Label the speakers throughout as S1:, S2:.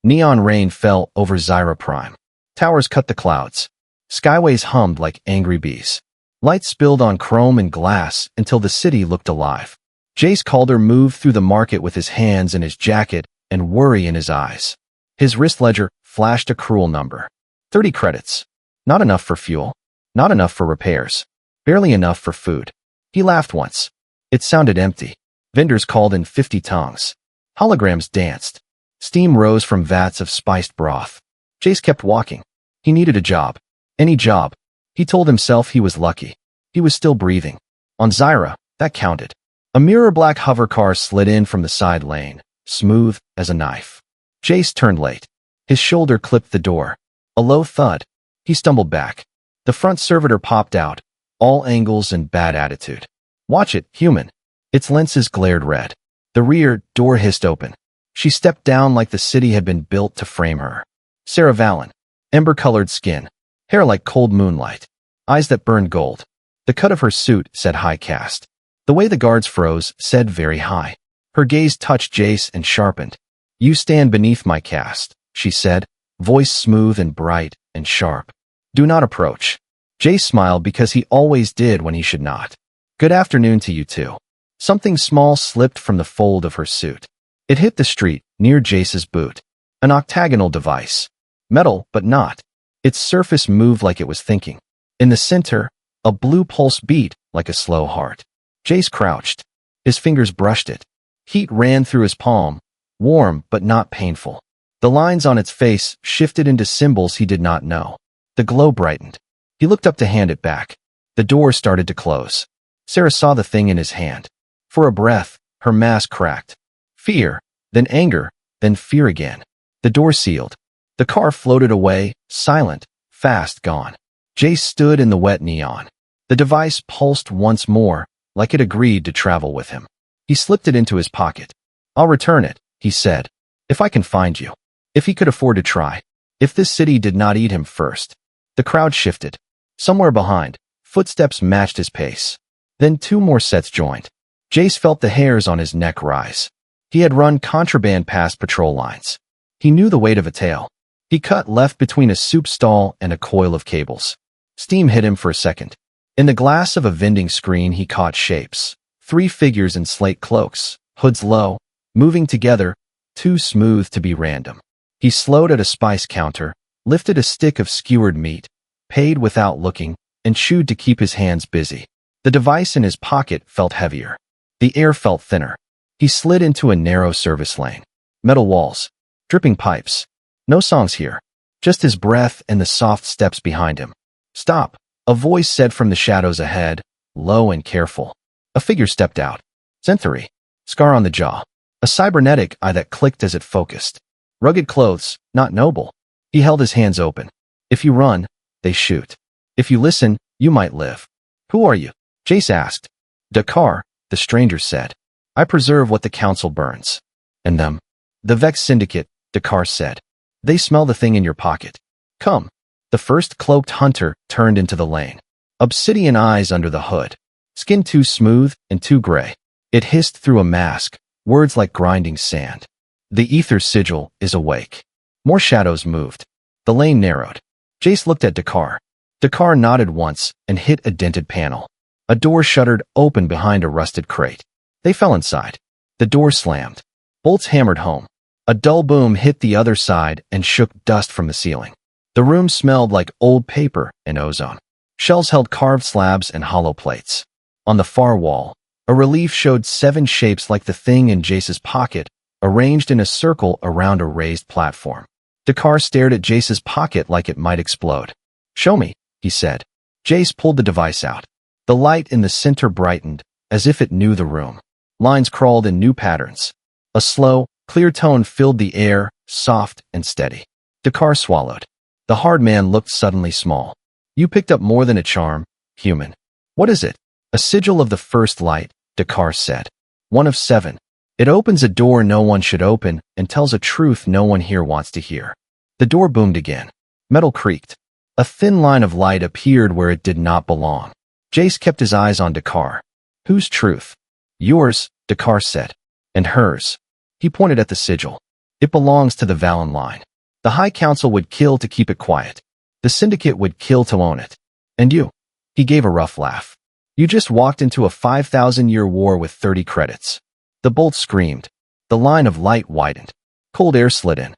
S1: Neon rain fell over Zyra Prime. Towers cut the clouds. Skyways hummed like angry bees. Light spilled on chrome and glass until the city looked alive. Jace Calder moved through the market with his hands in his jacket and worry in his eyes. His wrist ledger flashed a cruel number. 30 credits. Not enough for fuel. Not enough for repairs. Barely enough for food. He laughed once. It sounded empty. Vendors called in 50 tongues. Holograms danced. Steam rose from vats of spiced broth. Jace kept walking. He needed a job. Any job. He told himself he was lucky. He was still breathing. On Zyra, that counted. A mirror-black hovercar slid in from the side lane, smooth as a knife. Jace turned late. His shoulder clipped the door. A low thud. He stumbled back. The front servitor popped out, all angles and bad attitude. Watch it, human. Its lenses glared red. The rear door hissed open. She stepped down like the city had been built to frame her. Sarah Vallon. Ember-colored skin. Hair like cold moonlight. Eyes that burned gold. The cut of her suit said high caste. The way the guards froze said very high. Her gaze touched Jace and sharpened. You stand beneath my caste, she said, voice smooth and bright and sharp. Do not approach. Jace smiled because he always did when he should not. Good afternoon to you too. Something small slipped from the fold of her suit. It hit the street, near Jace's boot. An octagonal device. Metal, but not. Its surface moved like it was thinking. In the center, a blue pulse beat like a slow heart. Jace crouched. His fingers brushed it. Heat ran through his palm, warm but not painful. The lines on its face shifted into symbols he did not know. The glow brightened. He looked up to hand it back. The door started to close. Sarah saw the thing in his hand. For a breath, her mask cracked. Fear, then anger, then fear again. The door sealed. The car floated away, silent, fast gone. Jace stood in the wet neon. The device pulsed once more, like it agreed to travel with him. He slipped it into his pocket. I'll return it, he said. If I can find you. If he could afford to try. If this city did not eat him first. The crowd shifted. Somewhere behind, footsteps matched his pace. Then 2 more sets joined. Jace felt the hairs on his neck rise. He had run contraband past patrol lines. He knew the weight of a tail. He cut left between a soup stall and a coil of cables. Steam hit him for a second. In the glass of a vending screen he caught shapes. 3 figures in slate cloaks, hoods low, moving together, too smooth to be random. He slowed at a spice counter, lifted a stick of skewered meat, paid without looking, and chewed to keep his hands busy. The device in his pocket felt heavier. The air felt thinner. He slid into a narrow service lane. Metal walls. Dripping pipes. No songs here. Just his breath and the soft steps behind him. Stop. A voice said from the shadows ahead, low and careful. A figure stepped out. Zenthari. Scar on the jaw. A cybernetic eye that clicked as it focused. Rugged clothes, not noble. He held his hands open. If you run, they shoot. If you listen, you might live. Who are you? Jace asked. Dakar, the stranger said. I preserve what the council burns. And them? The Vex Syndicate, Dakar said. They smell the thing in your pocket. Come. The first cloaked hunter turned into the lane. Obsidian eyes under the hood. Skin too smooth and too gray. It hissed through a mask, words like grinding sand. The ether sigil is awake. More shadows moved. The lane narrowed. Jace looked at Dakar. Dakar nodded once and hit a dented panel. A door shuddered open behind a rusted crate. They fell inside. The door slammed. Bolts hammered home. A dull boom hit the other side and shook dust from the ceiling. The room smelled like old paper and ozone. Shelves held carved slabs and hollow plates. On the far wall, a relief showed 7 shapes like the thing in Jace's pocket, arranged in a circle around a raised platform. Dakar stared at Jace's pocket like it might explode. Show me, he said. Jace pulled the device out. The light in the center brightened, as if it knew the room. Lines crawled in new patterns. A slow, clear tone filled the air, soft and steady. Dakar swallowed. The hard man looked suddenly small. You picked up more than a charm, human. What is it? A sigil of the first light, Dakar said. 1 of 7. It opens a door no one should open and tells a truth no one here wants to hear. The door boomed again. Metal creaked. A thin line of light appeared where it did not belong. Jace kept his eyes on Dakar. Whose truth? Yours, Dakar said. And hers. He pointed at the sigil. It belongs to the Valen line. The High Council would kill to keep it quiet. The Syndicate would kill to own it. And you? He gave a rough laugh. You just walked into a 5,000-year war with 30 credits. The bolt screamed. The line of light widened. Cold air slid in.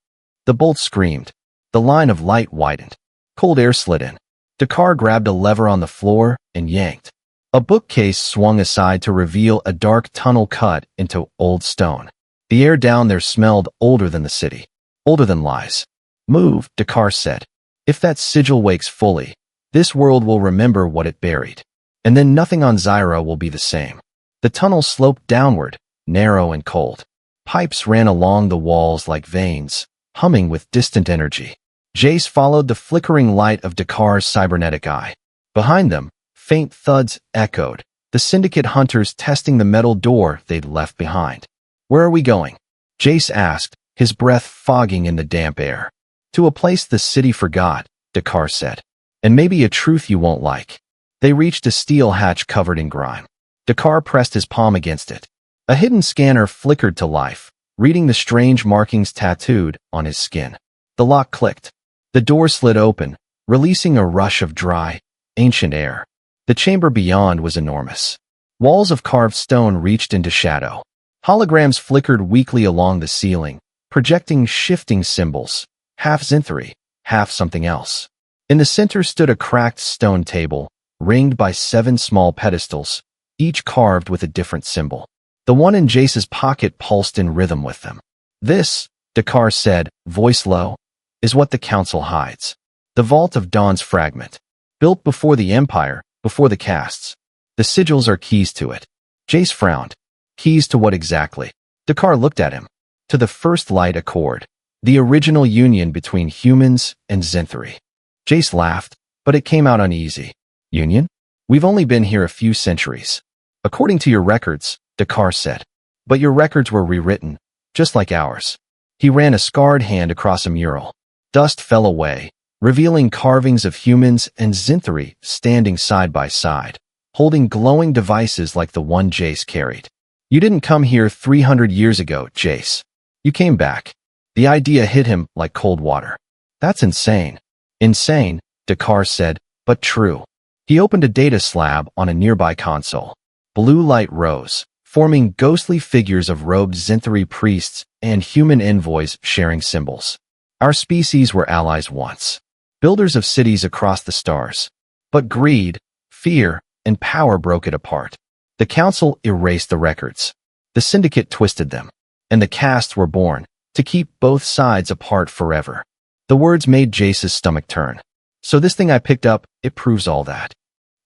S1: The bolt screamed. The line of light widened. Cold air slid in. Dakar grabbed a lever on the floor and yanked. A bookcase swung aside to reveal a dark tunnel cut into old stone. The air down there smelled older than the city. Older than lies. Move, Dakar said. If that sigil wakes fully, this world will remember what it buried. And then nothing on Zyra will be the same. The tunnel sloped downward, narrow and cold. Pipes ran along the walls like veins, humming with distant energy. Jace followed the flickering light of Dakar's cybernetic eye. Behind them, faint thuds echoed, the Syndicate hunters testing the metal door they'd left behind. Where are we going? Jace asked, his breath fogging in the damp air. To a place the city forgot, Dakar said. And maybe a truth you won't like. They reached a steel hatch covered in grime. Dakar pressed his palm against it. A hidden scanner flickered to life, reading the strange markings tattooed on his skin. The lock clicked. The door slid open, releasing a rush of dry, ancient air. The chamber beyond was enormous. Walls of carved stone reached into shadow. Holograms flickered weakly along the ceiling, projecting shifting symbols, half Zenthari, half something else. In the center stood a cracked stone table, ringed by 7 small pedestals, each carved with a different symbol. The one in Jace's pocket pulsed in rhythm with them. This, Dakar said, voice low, is what the Council hides. The Vault of Dawn's fragment. Built before the Empire, before the castes. The sigils are keys to it. Jace frowned. Keys to what exactly? Dakar looked at him. To the First Light Accord. The original union between humans and Zenthari. Jace laughed, but it came out uneasy. Union? We've only been here a few centuries. According to your records, Dakar said. But your records were rewritten, just like ours. He ran a scarred hand across a mural. Dust fell away, revealing carvings of humans and Zenthari standing side by side, holding glowing devices like the one Jace carried. You didn't come here 300 years ago, Jace. You came back. The idea hit him like cold water. That's insane. Insane, Dakar said, but true. He opened a data slab on a nearby console. Blue light rose, forming ghostly figures of robed Zenthari priests and human envoys sharing symbols. Our species were allies once, builders of cities across the stars. But greed, fear, and power broke it apart. The Council erased the records. The Syndicate twisted them, and the castes were born, to keep both sides apart forever. The words made Jace's stomach turn. So this thing I picked up, it proves all that.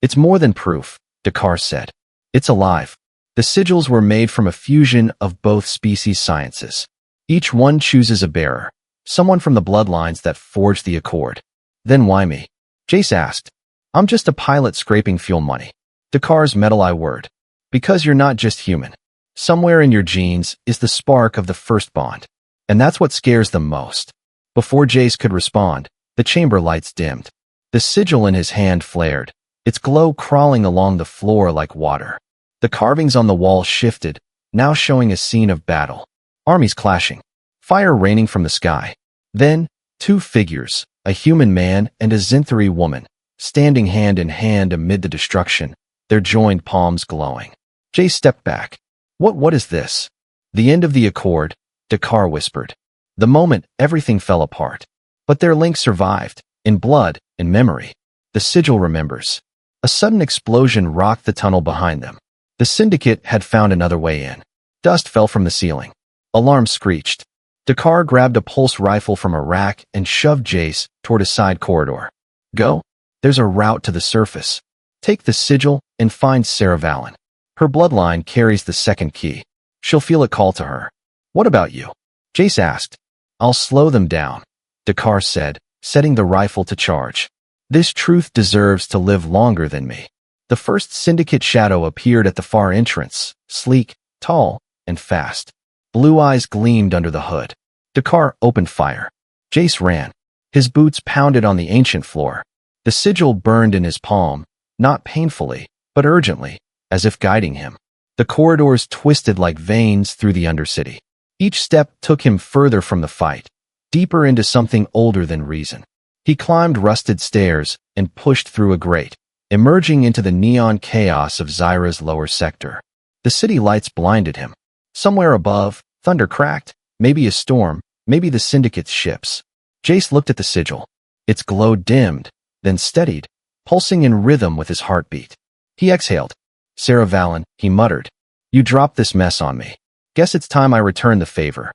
S1: It's more than proof, Dakar said. It's alive. The sigils were made from a fusion of both species sciences. Each one chooses a bearer, someone from the bloodlines that forged the Accord. Then why me? Jace asked. I'm just a pilot scraping fuel money. Dakar's metal eye word. Because you're not just human. Somewhere in your genes is the spark of the first bond. And that's what scares them most. Before Jace could respond, the chamber lights dimmed. The sigil in his hand flared, its glow crawling along the floor like water. The carvings on the wall shifted, now showing a scene of battle. Armies clashing. Fire raining from the sky. Then, 2 figures, a human man and a Zenthari woman, standing hand in hand amid the destruction, their joined palms glowing. Jace stepped back. What is this? The end of the Accord, Dakar whispered. The moment everything fell apart. But their link survived, in blood, in memory. The sigil remembers. A sudden explosion rocked the tunnel behind them. The Syndicate had found another way in. Dust fell from the ceiling. Alarms screeched. Dakar grabbed a pulse rifle from a rack and shoved Jace toward a side corridor. Go. There's a route to the surface. Take the sigil and find Sarah Valen. Her bloodline carries the second key. She'll feel it call to her. What about you? Jace asked. I'll slow them down, Dakar said, setting the rifle to charge. This truth deserves to live longer than me. The first Syndicate shadow appeared at the far entrance, sleek, tall, and fast. Blue eyes gleamed under the hood. Dakar opened fire. Jace ran. His boots pounded on the ancient floor. The sigil burned in his palm, not painfully, but urgently, as if guiding him. The corridors twisted like veins through the Undercity. Each step took him further from the fight, deeper into something older than reason. He climbed rusted stairs and pushed through a grate, emerging into the neon chaos of Zyra's lower sector. The city lights blinded him. Somewhere above, thunder cracked, maybe a storm, maybe the Syndicate's ships. Jace looked at the sigil. Its glow dimmed, then steadied, pulsing in rhythm with his heartbeat. He exhaled. "Sarah Valen," he muttered. "You dropped this mess on me. Guess it's time I return the favor."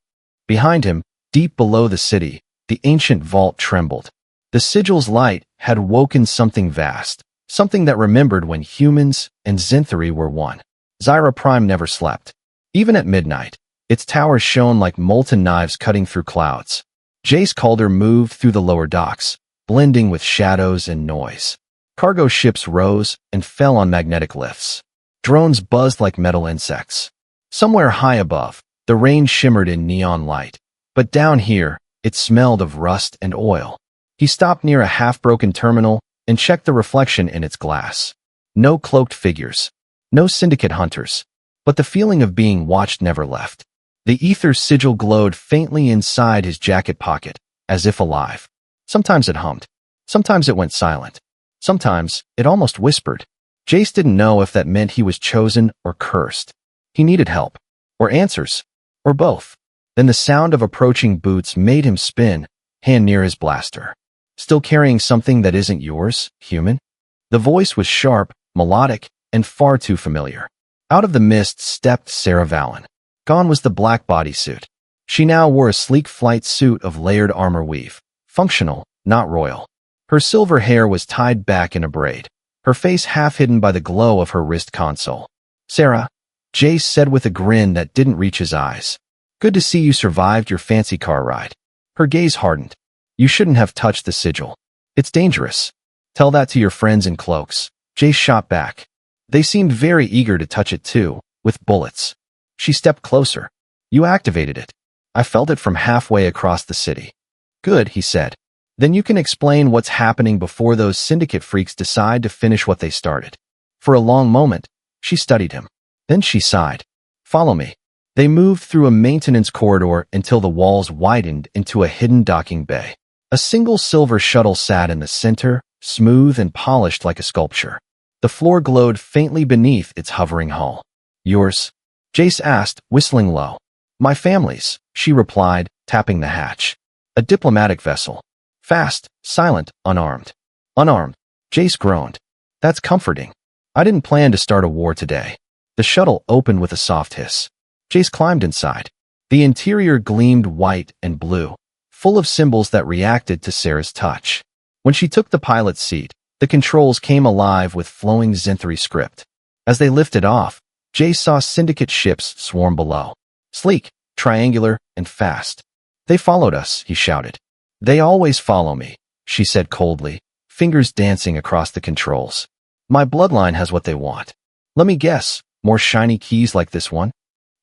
S1: Behind him, deep below the city, the ancient vault trembled. The sigil's light had woken something vast, something that remembered when humans and Zenthari were one. Zyra Prime never slept. Even at midnight, its towers shone like molten knives cutting through clouds. Jace Calder moved through the lower docks, blending with shadows and noise. Cargo ships rose and fell on magnetic lifts. Drones buzzed like metal insects. Somewhere high above, the rain shimmered in neon light, but down here, it smelled of rust and oil. He stopped near a half-broken terminal and checked the reflection in its glass. No cloaked figures, no Syndicate hunters, but the feeling of being watched never left. The ether sigil glowed faintly inside his jacket pocket, as if alive. Sometimes it hummed. Sometimes it went silent. Sometimes it almost whispered. Jace didn't know if that meant he was chosen or cursed. He needed help, or answers, or both. Then the sound of approaching boots made him spin, hand near his blaster. "Still carrying something that isn't yours, human?" The voice was sharp, melodic, and far too familiar. Out of the mist stepped Sarah Valen. Gone was the black bodysuit. She now wore a sleek flight suit of layered armor weave, functional, not royal. Her silver hair was tied back in a braid, her face half hidden by the glow of her wrist console. "Sarah," Jace said with a grin that didn't reach his eyes. "Good to see you survived your fancy car ride." Her gaze hardened. "You shouldn't have touched the sigil. It's dangerous. Tell that to your friends in cloaks." Jace shot back. They seemed very eager to touch it too, with bullets. She stepped closer. "You activated it. I felt it from halfway across the city." "Good," he said. "Then you can explain what's happening before those Syndicate freaks decide to finish what they started." For a long moment, she studied him. Then she sighed. "Follow me." They moved through a maintenance corridor until the walls widened into a hidden docking bay. A single silver shuttle sat in the center, smooth and polished like a sculpture. The floor glowed faintly beneath its hovering hull. "Yours?" Jace asked, whistling low. "My family's," she replied, tapping the hatch. "A diplomatic vessel. Fast, silent, unarmed." "Unarmed?" Jace groaned. "That's comforting. I didn't plan to start a war today." The shuttle opened with a soft hiss. Jace climbed inside. The interior gleamed white and blue, full of symbols that reacted to Sarah's touch. When she took the pilot's seat, the controls came alive with flowing Zenthari script. As they lifted off, Jace saw Syndicate ships swarm below. Sleek, triangular, and fast. "They followed us," he shouted. "They always follow me," she said coldly, fingers dancing across the controls. "My bloodline has what they want. Let me guess, more shiny keys like this one?"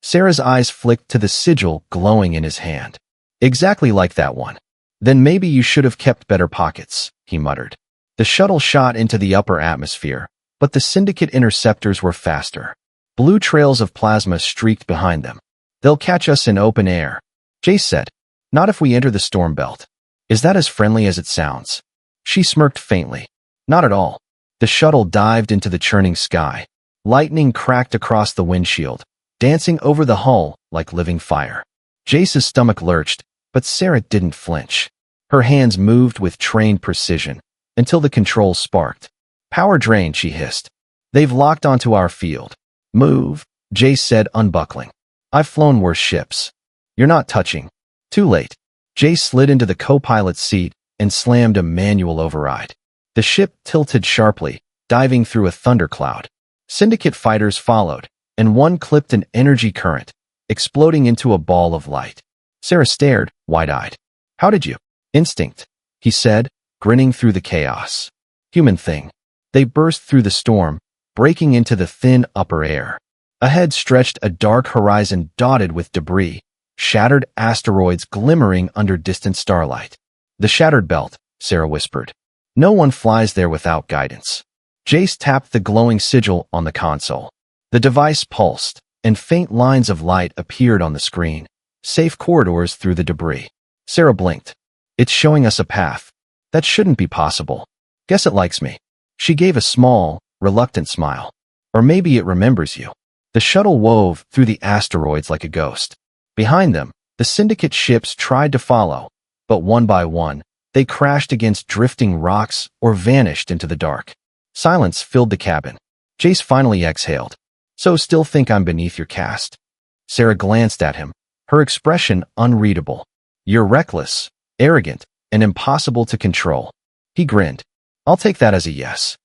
S1: Sarah's eyes flicked to the sigil glowing in his hand. "Exactly like that one." "Then maybe you should have kept better pockets," he muttered. The shuttle shot into the upper atmosphere, but the Syndicate interceptors were faster. Blue trails of plasma streaked behind them. "They'll catch us in open air," Jace said. "Not if we enter the storm belt." "Is that as friendly as it sounds?" She smirked faintly. "Not at all." The shuttle dived into the churning sky. Lightning cracked across the windshield, dancing over the hull like living fire. Jace's stomach lurched, but Sarah didn't flinch. Her hands moved with trained precision, until the controls sparked. "Power drain," she hissed. "They've locked onto our field." "Move," Jace said, unbuckling. "I've flown worse ships." "You're not touching." "Too late." Jace slid into the co-pilot's seat and slammed a manual override. The ship tilted sharply, diving through a thundercloud. Syndicate fighters followed, and one clipped an energy current, exploding into a ball of light. Sarah stared, wide-eyed. "How did you?" "Instinct," he said, grinning through the chaos. "Human thing." They burst through the storm, breaking into the thin upper air. Ahead stretched a dark horizon dotted with debris, shattered asteroids glimmering under distant starlight. "The shattered belt," Sarah whispered. "No one flies there without guidance." Jace tapped the glowing sigil on the console. The device pulsed, and faint lines of light appeared on the screen. safe corridors through the debris. Sarah blinked. It's showing us a path. That shouldn't be possible. Guess it likes me. She gave a small, reluctant smile. Or maybe it remembers you. The shuttle wove through the asteroids like a ghost. Behind them, the syndicate ships tried to follow, but one by one, they crashed against drifting rocks or vanished into the dark. Silence filled the cabin. Jace finally exhaled. So still think I'm beneath your caste? Sarah glanced at him, her expression unreadable. You're reckless, arrogant, and impossible to control. He grinned. I'll take that as a yes.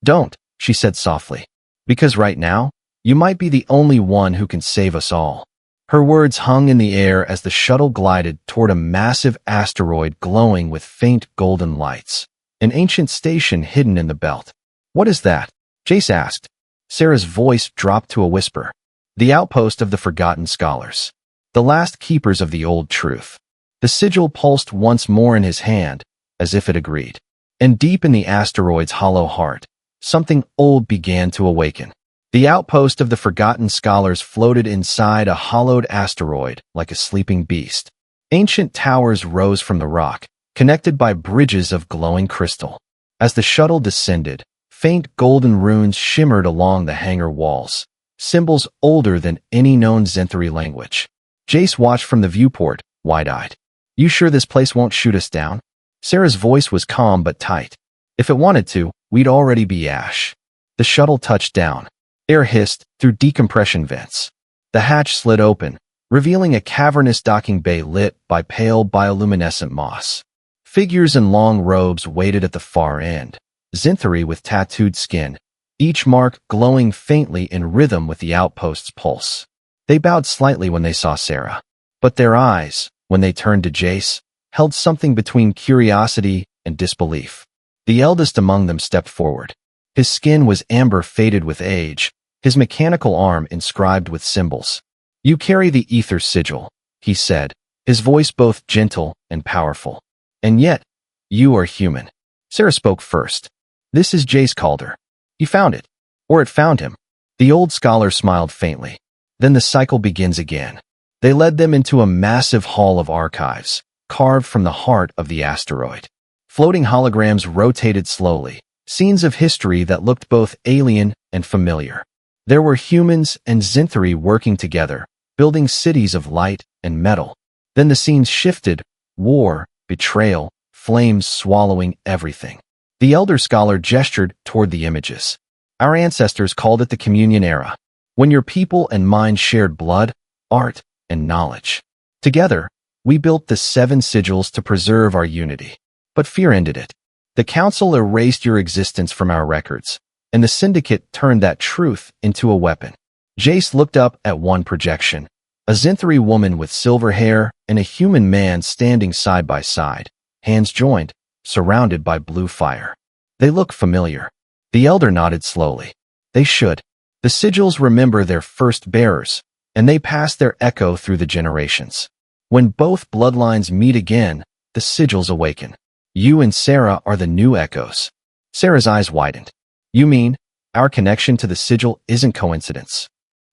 S1: Don't, she said softly. Because right now, you might be the only one who can save us all. Her words hung in the air as the shuttle glided toward a massive asteroid glowing with faint golden lights. An ancient station hidden in the belt. What is that? Jace asked. Sarah's voice dropped to a whisper. The outpost of the forgotten scholars. The last keepers of the old truth. The sigil pulsed once more in his hand, as if it agreed. And deep in the asteroid's hollow heart, something old began to awaken. The outpost of the forgotten scholars floated inside a hollowed asteroid like a sleeping beast. Ancient towers rose from the rock, connected by bridges of glowing crystal. As the shuttle descended, faint golden runes shimmered along the hangar walls, symbols older than any known Zenthari language. Jace watched from the viewport, wide-eyed. You sure this place won't shoot us down? Sarah's voice was calm but tight. If it wanted to, we'd already be ash. The shuttle touched down. Air hissed through decompression vents. The hatch slid open, revealing a cavernous docking bay lit by pale bioluminescent moss. Figures in long robes waited at the far end, Zenthari with tattooed skin, each mark glowing faintly in rhythm with the outpost's pulse. They bowed slightly when they saw Sarah, but their eyes, when they turned to Jace, held something between curiosity and disbelief. The eldest among them stepped forward. His skin was amber faded with age, his mechanical arm inscribed with symbols. You carry the ether sigil, he said, his voice both gentle and powerful. And yet, you are human. Sarah spoke first. This is Jace Calder. He found it. Or it found him. The old scholar smiled faintly. Then the cycle begins again. They led them into a massive hall of archives, carved from the heart of the asteroid. Floating holograms rotated slowly, scenes of history that looked both alien and familiar. There were humans and Zenthari working together, building cities of light and metal. Then the scenes shifted, war, betrayal, flames swallowing everything. The elder scholar gestured toward the images. Our ancestors called it the communion era, when your people and mine shared blood, art, and knowledge. Together, we built the 7 sigils to preserve our unity. But fear ended it. The council erased your existence from our records, and the syndicate turned that truth into a weapon. Jace looked up at one projection, a Zenthari woman with silver hair and a human man standing side by side, hands joined, surrounded by blue fire. They look familiar. The elder nodded slowly. They should. The sigils remember their first bearers, and they pass their echo through the generations. When both bloodlines meet again, the sigils awaken. You and Sarah are the new echoes. Sarah's eyes widened. You mean, our connection to the sigil isn't coincidence?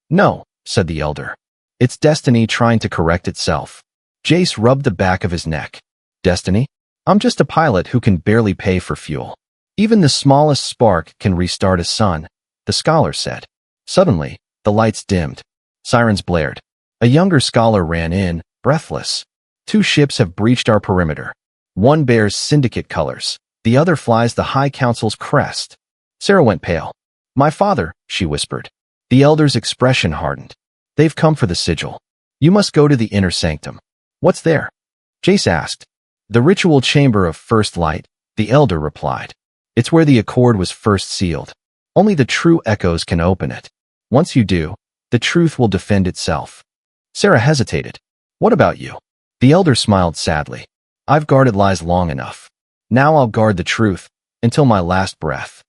S1: No, said the elder. It's destiny trying to correct itself. Jace rubbed the back of his neck. Destiny? I'm just a pilot who can barely pay for fuel. Even the smallest spark can restart a sun, the scholar said. Suddenly, the lights dimmed. Sirens blared. A younger scholar ran in, breathless. 2 ships have breached our perimeter. One bears syndicate colors. The other flies the High Council's crest. Sarah went pale. My father, she whispered. The elder's expression hardened. They've come for the sigil. You must go to the inner sanctum. What's there? Jace asked. The ritual chamber of first light, the elder replied. It's where the accord was first sealed. Only the true echoes can open it. Once you do, the truth will defend itself. Sarah hesitated. What about you? The elder smiled sadly. I've guarded lies long enough. Now I'll guard the truth, until my last breath.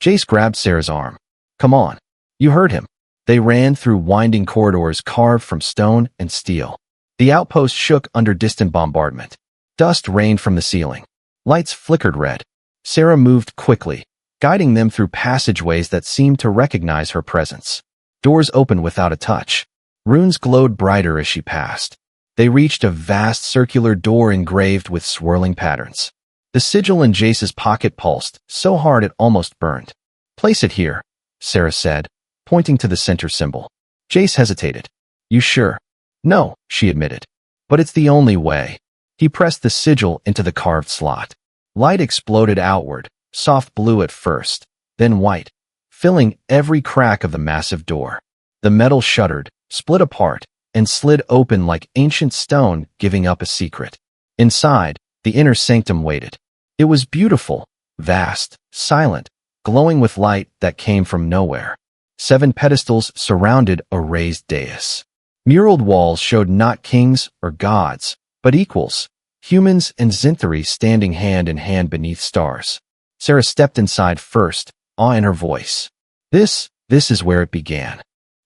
S1: Jace grabbed Sarah's arm. Come on. You heard him. They ran through winding corridors carved from stone and steel. The outpost shook under distant bombardment. Dust rained from the ceiling. Lights flickered red. Sarah moved quickly, guiding them through passageways that seemed to recognize her presence. Doors opened without a touch. Runes glowed brighter as she passed. They reached a vast circular door engraved with swirling patterns. The sigil in Jace's pocket pulsed, so hard it almost burned. "Place it here," Sarah said, pointing to the center symbol. Jace hesitated. "You sure?" "No," she admitted. "But it's the only way." He pressed the sigil into the carved slot. Light exploded outward, soft blue at first, then white, filling every crack of the massive door. The metal shuddered, split apart, and slid open like ancient stone giving up a secret. Inside, the inner sanctum waited. It was beautiful, vast, silent, glowing with light that came from nowhere. 7 pedestals surrounded a raised dais. Muraled walls showed not kings or gods, but equals, humans and Zenthari standing hand in hand beneath stars. Sarah stepped inside first, awe in her voice. This is where it began.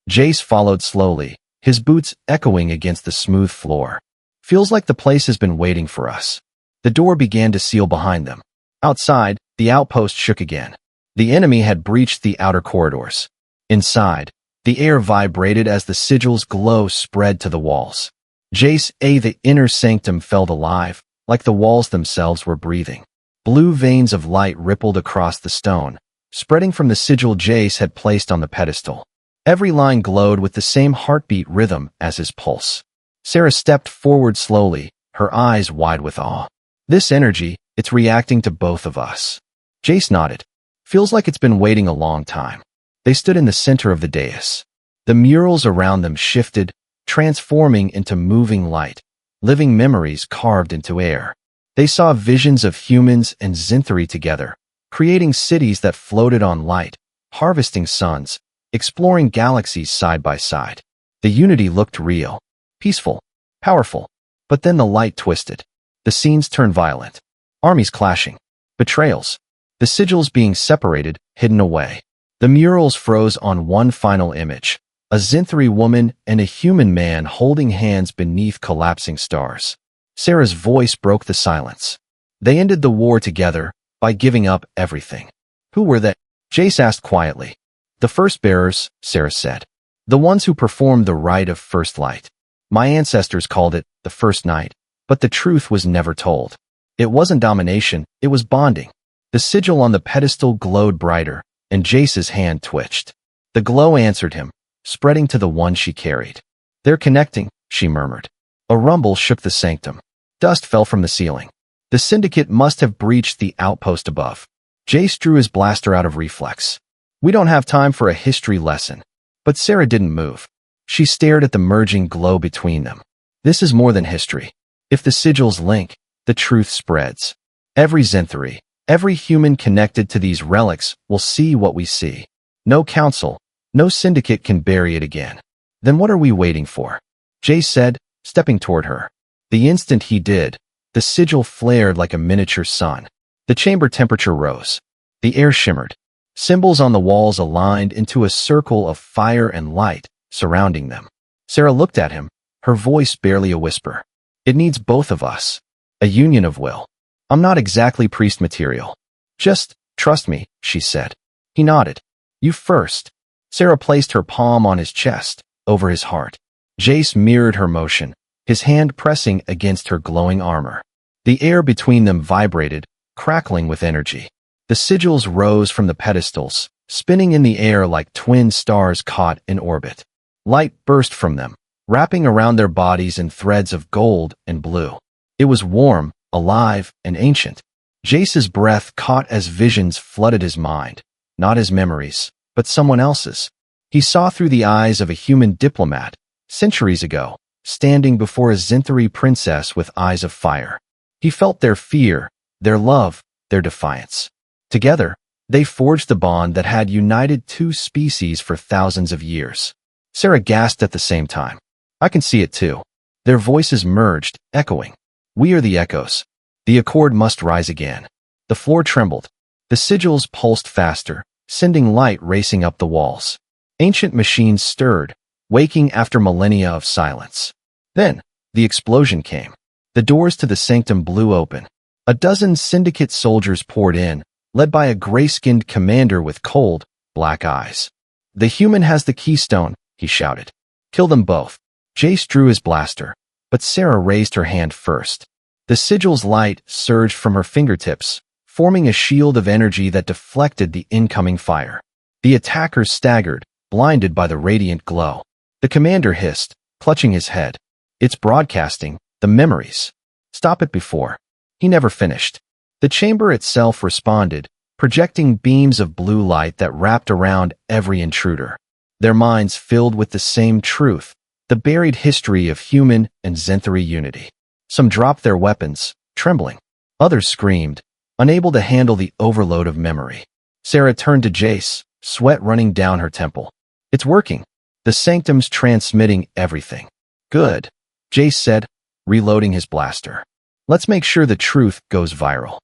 S1: Jace followed slowly, his boots echoing against the smooth floor. "Feels like the place has been waiting for us." The door began to seal behind them. Outside, the outpost shook again. The enemy had breached the outer corridors. Inside, the air vibrated as the sigil's glow spread to the walls. The inner sanctum felt alive, like the walls themselves were breathing. Blue veins of light rippled across the stone, spreading from the sigil Jace had placed on the pedestal. Every line glowed with the same heartbeat rhythm as his pulse. Sarah stepped forward slowly, her eyes wide with awe. "This energy, it's reacting to both of us." Jace nodded. "Feels like it's been waiting a long time." They stood in the center of the dais. The murals around them shifted, transforming into moving light, living memories carved into air. They saw visions of humans and Zenthari together, creating cities that floated on light, harvesting suns, exploring galaxies side by side. The unity looked real, peaceful, powerful. But then the light twisted. The scenes turned violent. Armies clashing. Betrayals. The sigils being separated, hidden away. The murals froze on one final image. A Zenthari woman and a human man holding hands beneath collapsing stars. Sarah's voice broke the silence. They ended the war together by giving up everything. "Who were they?" Jace asked quietly. "The first bearers," Sarah said. "The ones who performed the rite of first light. My ancestors called it the first night, but the truth was never told. It wasn't domination, it was bonding." The sigil on the pedestal glowed brighter, and Jace's hand twitched. The glow answered him, spreading to the one she carried. "They're connecting," she murmured. A rumble shook the sanctum. Dust fell from the ceiling. The syndicate must have breached the outpost above. Jace drew his blaster out of reflex. "We don't have time for a history lesson." But Sarah didn't move. She stared at the merging glow between them. "This is more than history. If the sigils link, the truth spreads. Every Zenthari, every human connected to these relics will see what we see. No council, no syndicate can bury it again." "Then what are we waiting for?" Jace said, stepping toward her. The instant he did, the sigil flared like a miniature sun. The chamber temperature rose. The air shimmered. Symbols on the walls aligned into a circle of fire and light, surrounding them. Sarah looked at him, her voice barely a whisper. "It needs both of us. A union of will. I'm not exactly priest material. Just trust me," she said. He nodded. "You first." Sarah placed her palm on his chest, over his heart. Jace mirrored her motion, his hand pressing against her glowing armor. The air between them vibrated, crackling with energy. The sigils rose from the pedestals, spinning in the air like twin stars caught in orbit. Light burst from them, wrapping around their bodies in threads of gold and blue. It was warm, alive, and ancient. Jace's breath caught as visions flooded his mind, not his memories, but someone else's. He saw through the eyes of a human diplomat, centuries ago, standing before a Zenthari princess with eyes of fire. He felt their fear, their love, their defiance. Together, they forged the bond that had united two species for thousands of years. Sarah gasped at the same time. "I can see it too." Their voices merged, echoing. "We are the echoes. The accord must rise again." The floor trembled. The sigils pulsed faster, sending light racing up the walls. Ancient machines stirred, waking after millennia of silence. Then, the explosion came. The doors to the sanctum blew open. A dozen syndicate soldiers poured in, led by a gray-skinned commander with cold, black eyes. "The human has the keystone," he shouted. "Kill them both." Jace drew his blaster, but Sarah raised her hand first. The sigil's light surged from her fingertips, forming a shield of energy that deflected the incoming fire. The attackers staggered, blinded by the radiant glow. The commander hissed, clutching his head. "It's broadcasting the memories. Stop it before." He never finished. The chamber itself responded, projecting beams of blue light that wrapped around every intruder. Their minds filled with the same truth, the buried history of human and Zenthari unity. Some dropped their weapons, trembling. Others screamed, unable to handle the overload of memory. Sarah turned to Jace, sweat running down her temple. "It's working. The sanctum's transmitting everything." "Good," Jace said, reloading his blaster. "Let's make sure the truth goes viral."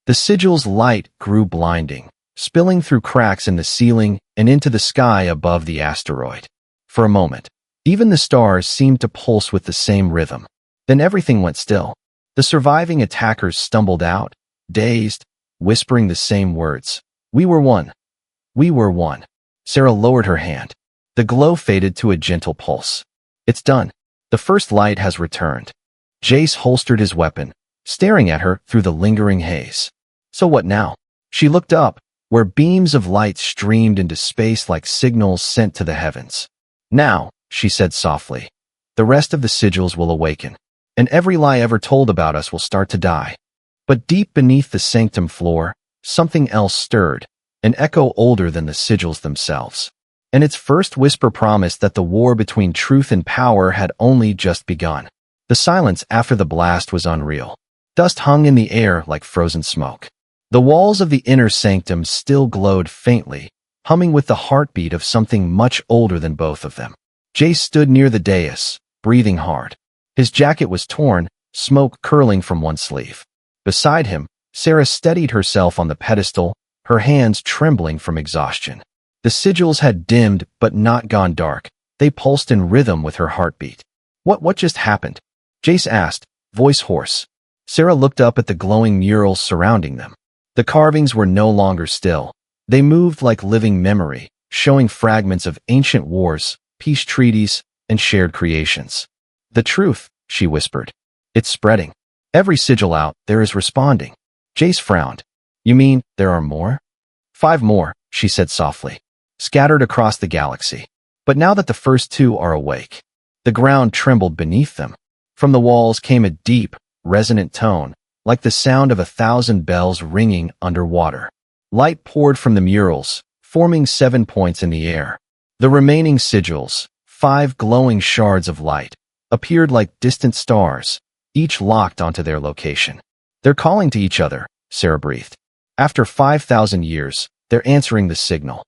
S1: The sigil's light grew blinding, spilling through cracks in the ceiling and into the sky above the asteroid. For a moment, even the stars seemed to pulse with the same rhythm. Then everything went still. The surviving attackers stumbled out, dazed, whispering the same words. "We were one. We were one." Sarah lowered her hand. The glow faded to a gentle pulse. "It's done. The first light has returned." Jace holstered his weapon, staring at her through the lingering haze. "So what now?" She looked up, where beams of light streamed into space like signals sent to the heavens. "Now," she said softly, "the rest of the sigils will awaken, and every lie ever told about us will start to die." But deep beneath the sanctum floor, something else stirred, an echo older than the sigils themselves. And its first whisper promised that the war between truth and power had only just begun. The silence after the blast was unreal. Dust hung in the air like frozen smoke. The walls of the inner sanctum still glowed faintly, humming with the heartbeat of something much older than both of them. Jace stood near the dais, breathing hard. His jacket was torn, smoke curling from one sleeve. Beside him, Sarah steadied herself on the pedestal, her hands trembling from exhaustion. The sigils had dimmed but not gone dark. They pulsed in rhythm with her heartbeat. What just happened?" Jace asked, voice hoarse. Sarah looked up at the glowing murals surrounding them. The carvings were no longer still. They moved like living memory, showing fragments of ancient wars, peace treaties, and shared creations. "The truth," she whispered. "It's spreading. Every sigil out there is responding." Jace frowned. "You mean there are more?" "5 more," she said softly, "scattered across the galaxy. But now that the first 2 are awake." The ground trembled beneath them. From the walls came a deep, resonant tone, like the sound of 1,000 bells ringing underwater. Light poured from the murals, forming 7 points in the air. The remaining sigils, 5 glowing shards of light, appeared like distant stars, each locked onto their location. "They're calling to each other," Sarah breathed. "After 5,000 years, they're answering the signal."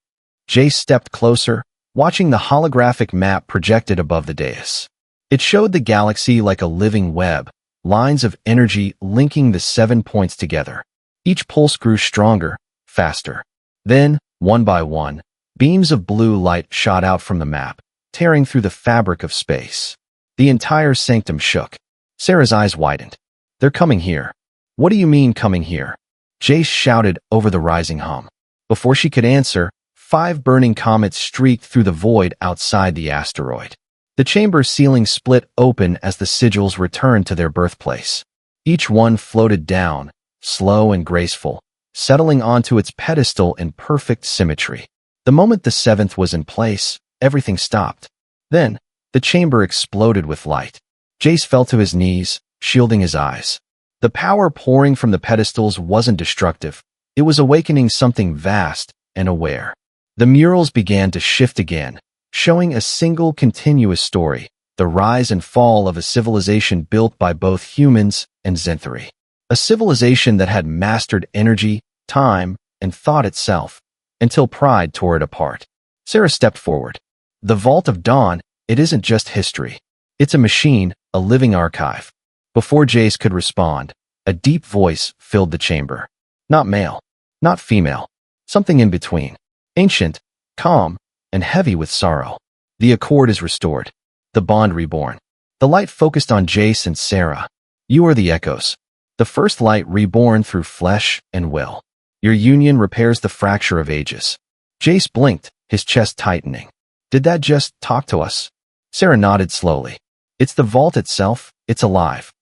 S1: Jace stepped closer, watching the holographic map projected above the dais. It showed the galaxy like a living web, lines of energy linking the 7 points together. Each pulse grew stronger, faster. Then, one by one, beams of blue light shot out from the map, tearing through the fabric of space. The entire sanctum shook. Sarah's eyes widened. "They're coming here." "What do you mean coming here?" Jace shouted over the rising hum. Before she could answer, 5 burning comets streaked through the void outside the asteroid. The chamber's ceiling split open as the sigils returned to their birthplace. Each one floated down, slow and graceful, settling onto its pedestal in perfect symmetry. The moment the 7th was in place, everything stopped. Then, the chamber exploded with light. Jace fell to his knees, shielding his eyes. The power pouring from the pedestals wasn't destructive. It was awakening something vast and aware. The murals began to shift again, showing a single continuous story, the rise and fall of a civilization built by both humans and Zenthari. A civilization that had mastered energy, time, and thought itself, until pride tore it apart. Sarah stepped forward. "The Vault of Dawn, it isn't just history. It's a machine, a living archive." Before Jace could respond, a deep voice filled the chamber. Not male, not female, something in between. Ancient, calm, and heavy with sorrow. "The accord is restored. The bond reborn." The light focused on Jace and Sarah. "You are the echoes. The first light reborn through flesh and will. Your union repairs the fracture of ages." Jace blinked, his chest tightening. "Did that just talk to us?" Sarah nodded slowly. It's the vault itself, it's alive.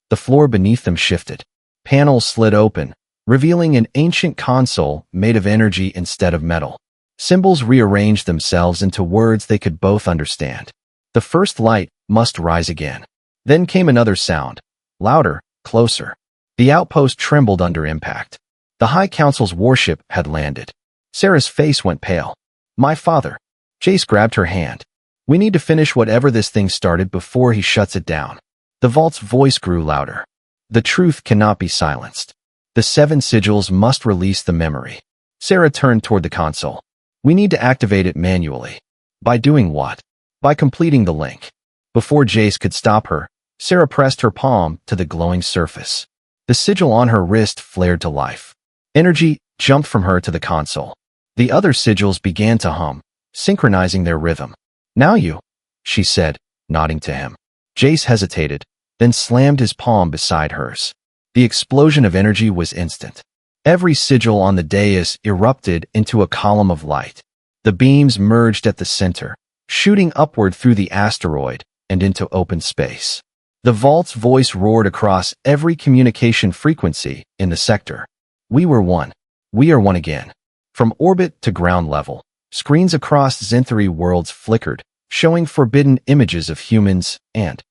S1: The floor beneath them shifted. Panels slid open, revealing an ancient console made of energy instead of metal. Symbols rearranged themselves into words they could both understand. The first light must rise again. Then came another sound, louder, closer. The outpost trembled under impact. The High Council's warship had landed. Sarah's face went pale. My father. Jace grabbed her hand. We need to finish whatever this thing started before he shuts it down. The vault's voice grew louder. The truth cannot be silenced. The 7 sigils must release the memory. Sarah turned toward the console. We need to activate it manually. By doing what? By completing the link. Before Jace could stop her, Sarah pressed her palm to the glowing surface. The sigil on her wrist flared to life. Energy jumped from her to the console. The other sigils began to hum, synchronizing their rhythm. Now you, she said, nodding to him. Jace hesitated, then slammed his palm beside hers. The explosion of energy was instant. Every sigil on the dais erupted into a column of light. The beams merged at the center, shooting upward through the asteroid and into open space. The vault's voice roared across every communication frequency in the sector. We were one. We are one again. From orbit to ground level, screens across Zenthari worlds flickered, showing forbidden images of humans and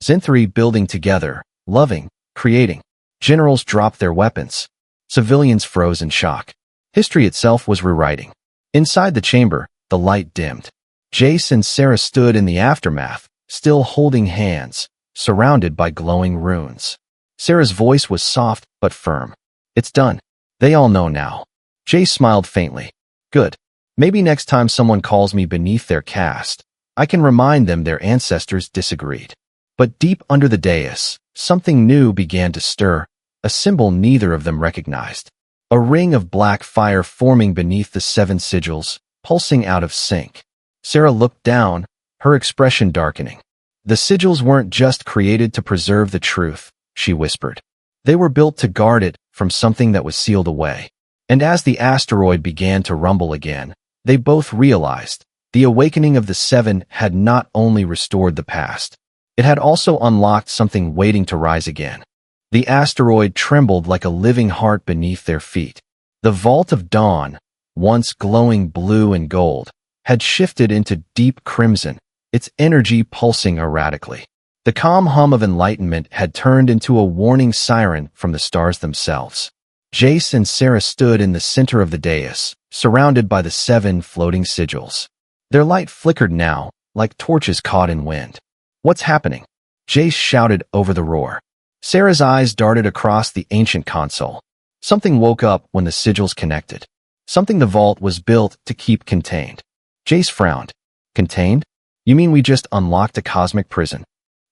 S1: Zenthari building together, loving, creating. Generals dropped their weapons. Civilians froze in shock. History itself was rewriting. Inside the chamber, the light dimmed. Jace and Sarah stood in the aftermath, still holding hands, surrounded by glowing runes. Sarah's voice was soft but firm. It's done. They all know now. Jace smiled faintly. Good. Maybe next time someone calls me beneath their caste, I can remind them their ancestors disagreed. But deep under the dais, something new began to stir, a symbol neither of them recognized. A ring of black fire forming beneath the 7 sigils, pulsing out of sync. Sarah looked down, her expression darkening. The sigils weren't just created to preserve the truth, she whispered. They were built to guard it from something that was sealed away. And as the asteroid began to rumble again, they both realized the awakening of the 7 had not only restored the past, it had also unlocked something waiting to rise again. The asteroid trembled like a living heart beneath their feet. The vault of dawn, once glowing blue and gold, had shifted into deep crimson, its energy pulsing erratically. The calm hum of enlightenment had turned into a warning siren from the stars themselves. Jace and Sarah stood in the center of the dais, surrounded by the 7 floating sigils. Their light flickered now, like torches caught in wind. What's happening? Jace shouted over the roar. Sarah's eyes darted across the ancient console. Something woke up when the sigils connected. Something the vault was built to keep contained. Jace frowned. Contained? You mean we just unlocked a cosmic prison?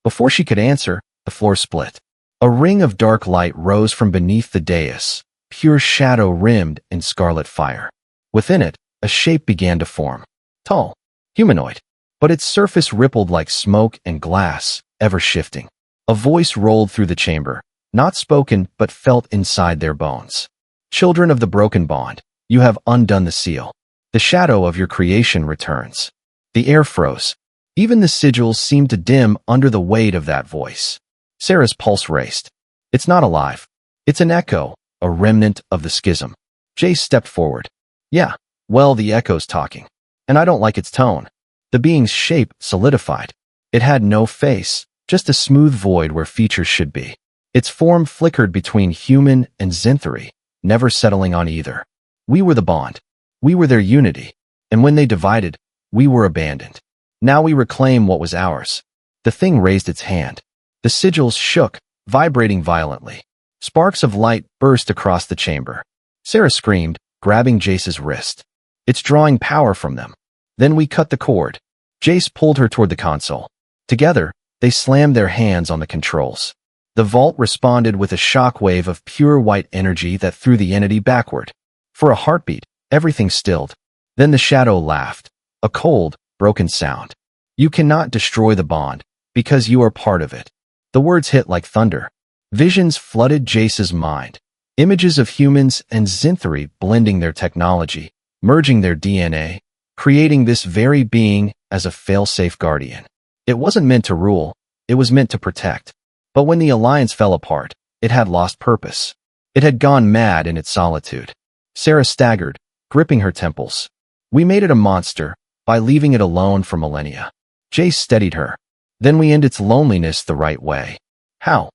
S1: Before she could answer, the floor split. A ring of dark light rose from beneath the dais, pure shadow rimmed in scarlet fire. Within it, a shape began to form. Tall, humanoid. But its surface rippled like smoke and glass, ever shifting. A voice rolled through the chamber, not spoken but felt inside their bones. Children of the broken bond, you have undone the seal. The shadow of your creation returns. The air froze. Even the sigils seemed to dim under the weight of that voice. Sarah's pulse raced. It's not alive. It's an echo, a remnant of the schism. Jace stepped forward. Yeah, well, the echo's talking. And I don't like its tone. The being's shape solidified. It had no face, just a smooth void where features should be. Its form flickered between human and Zenthari, never settling on either. We were the bond. We were their unity. And when they divided, we were abandoned. Now we reclaim what was ours. The thing raised its hand. The sigils shook, vibrating violently. Sparks of light burst across the chamber. Sarah screamed, grabbing Jace's wrist. It's drawing power from them. Then we cut the cord. Jace pulled her toward the console. Together, they slammed their hands on the controls. The vault responded with a shockwave of pure white energy that threw the entity backward. For a heartbeat, everything stilled. Then the shadow laughed. A cold, broken sound. You cannot destroy the bond, because you are part of it. The words hit like thunder. Visions flooded Jace's mind. Images of humans and Zenthari blending their technology, merging their DNA, creating this very being as a fail-safe guardian. It wasn't meant to rule, It was meant to protect. But when the alliance fell apart, it had lost purpose. It had gone mad in its solitude. Sarah staggered, gripping her temples. We made it a monster by leaving it alone for millennia. Jace steadied her. Then we end its loneliness the right way. How?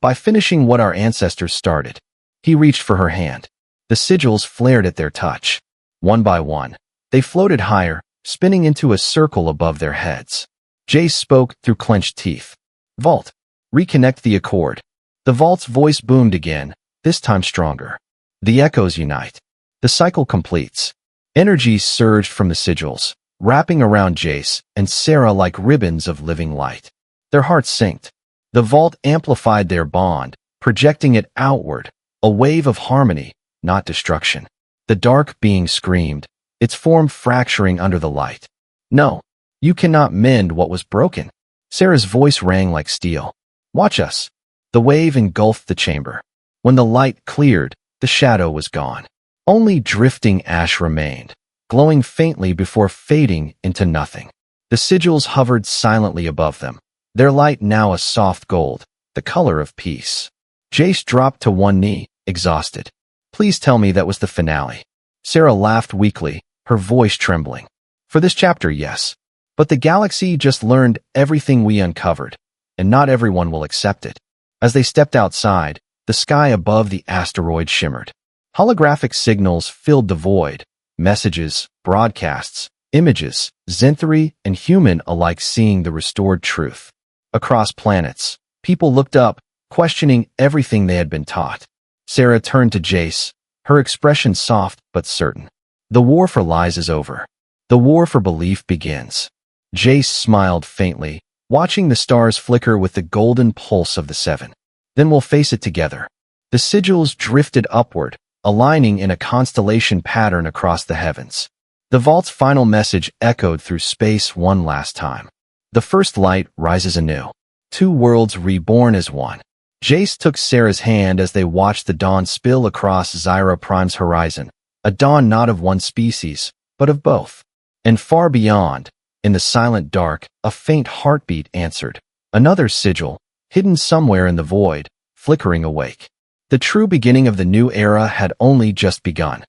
S1: By finishing what our ancestors started. He reached for her hand. The sigils flared at their touch. One by one, they floated higher, spinning into a circle above their heads. Jace spoke through clenched teeth. Vault. Reconnect the accord. The vault's voice boomed again, this time stronger. The echoes unite. The cycle completes. Energy surged from the sigils, wrapping around Jace and Sarah like ribbons of living light. Their hearts synced. The vault amplified their bond, projecting it outward, a wave of harmony, not destruction. The dark being screamed, its form fracturing under the light. No, you cannot mend what was broken. Sarah's voice rang like steel. Watch us. The wave engulfed the chamber. When the light cleared, the shadow was gone. Only drifting ash remained, glowing faintly before fading into nothing. The sigils hovered silently above them, their light now a soft gold, the color of peace. Jace dropped to one knee, exhausted. Please tell me that was the finale. Sarah laughed weakly, her voice trembling. For this chapter, yes. But the galaxy just learned everything we uncovered, and not everyone will accept it. As they stepped outside, the sky above the asteroid shimmered. Holographic signals filled the void, messages, broadcasts, images, Zenthari and human alike seeing the restored truth. Across planets, people looked up, questioning everything they had been taught. Sarah turned to Jace, her expression soft but certain. The war for lies is over. The war for belief begins. Jace smiled faintly, watching the stars flicker with the golden pulse of the seven. Then we'll face it together. The sigils drifted upward, aligning in a constellation pattern across the heavens. The vault's final message echoed through space one last time. The first light rises anew. Two worlds reborn as one. Jace took Sarah's hand as they watched the dawn spill across Zyra Prime's horizon, a dawn not of one species, but of both. And far beyond, in the silent dark, a faint heartbeat answered. Another sigil, hidden somewhere in the void, flickering awake. The true beginning of the new era had only just begun.